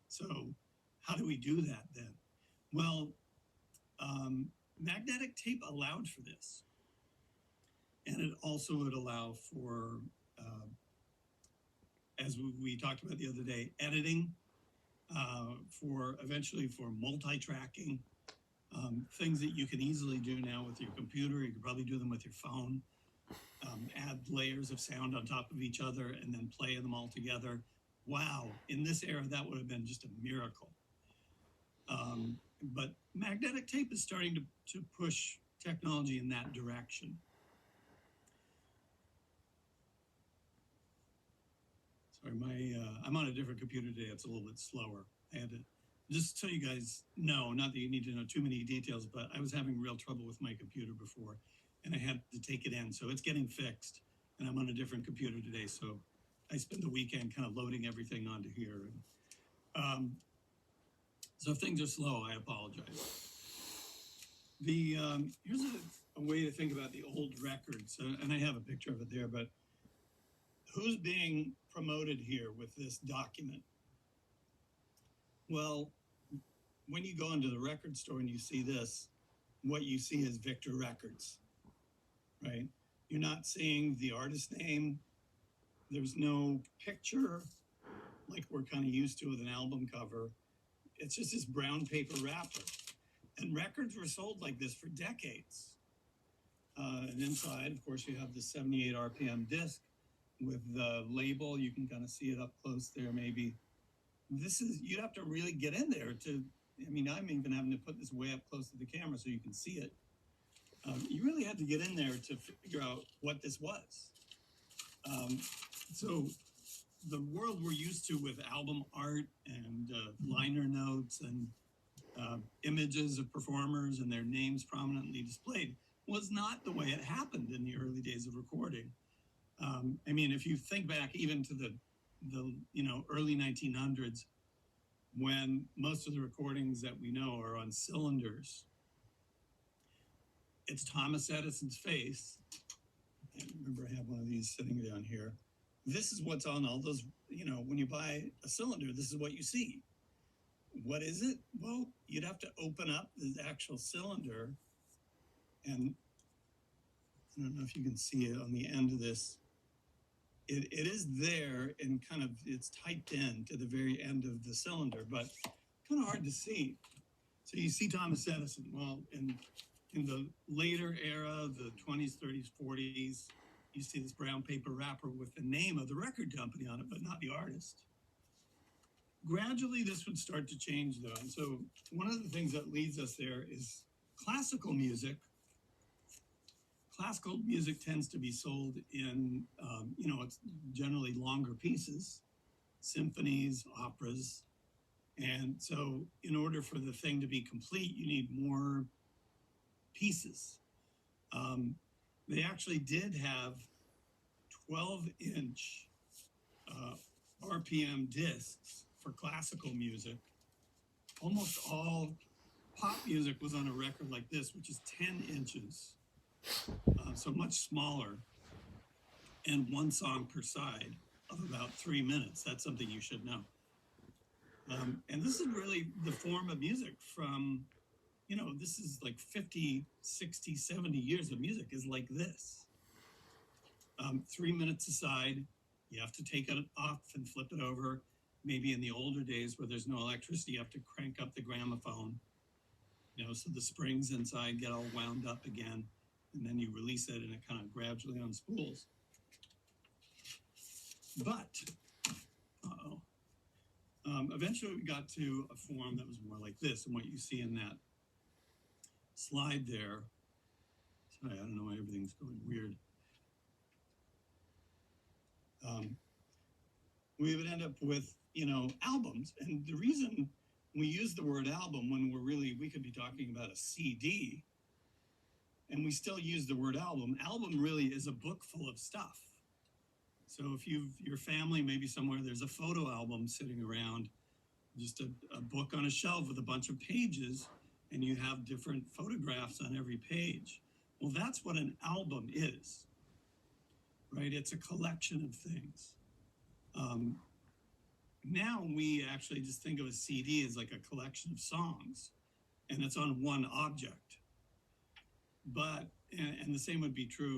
So how do we do that then? Well, magnetic tape allowed for this, and it also would allow for, uh, as we talked about the other day, editing, for eventually for multi-tracking, things that you can easily do now with your computer. You could probably do them with your phone. Add layers of sound on top of each other and then play them all together. Wow, in this era, that would have been just a miracle. But magnetic tape is starting to push technology in that direction. Sorry, I'm on a different computer today. It's a little bit slower. I had to just so you guys know, not that you need to know too many details, but I was having real trouble with my computer before, and I had to take it in. So it's getting fixed, and I'm on a different computer today. So I spent the weekend kind of loading everything onto here. Um, so if things are slow, I apologize. Here's a way to think about the old records, and I have a picture of it there. But who's being promoted here with this document? Well, when you go into the record store and you see this, what you see is Victor Records, right? You're not seeing the artist name. There's no picture like we're kind of used to with an album cover. It's just this brown paper wrapper. And records were sold like this for decades. And inside, of course, you have the 78 RPM disc with the label. You can kind of see it up close there, maybe. You'd have to really get in there to, I mean, I'm even having to put this way up close to the camera so you can see it. You really had to get in there to figure out what this was. So the world we're used to with album art and liner notes and images of performers and their names prominently displayed was not the way it happened in the early days of recording. I mean, if you think back even to the early 1900s, when most of the recordings that we know are on cylinders, it's Thomas Edison's face. I remember I have one of these sitting down here. This is what's on all those, when you buy a cylinder, this is what you see. What is it? Well, you'd have to open up the actual cylinder, and I don't know if you can see it on the end of this. It is there and kind of it's typed in to the very end of the cylinder, but kind of hard to see. So you see Thomas Edison. Well, in the later era, the 20s, 30s, 40s, you see this brown paper wrapper with the name of the record company on it, but not the artist. Gradually, this would start to change, though. And so one of the things that leads us there is classical music. Classical music tends to be sold in, it's generally longer pieces, symphonies, operas. And so in order for the thing to be complete, you need more pieces. They actually did have 12-inch RPM discs for classical music. Almost all pop music was on a record like this, which is 10 inches. So much smaller, and one song per side of about 3 minutes. That's something you should know. And this is really the form of music from, this is like 50, 60, 70 years of music is like this. 3 minutes aside, you have to take it off and flip it over. Maybe in the older days where there's no electricity, you have to crank up the gramophone, so the springs inside get all wound up again. And then you release it and it kind of gradually unspools. But, eventually we got to a form that was more like this. And what you see in that slide there, sorry, I don't know why everything's going weird. We would end up with, albums. And the reason we use the word album when we could be talking about a CD, and we still use the word album. Album really is a book full of stuff. So if your family, maybe somewhere, there's a photo album sitting around, just a book on a shelf with a bunch of pages, and you have different photographs on every page. Well, that's what an album is, right? It's a collection of things. Now we actually just think of a CD as like a collection of songs, and it's on one object. But and the same would be true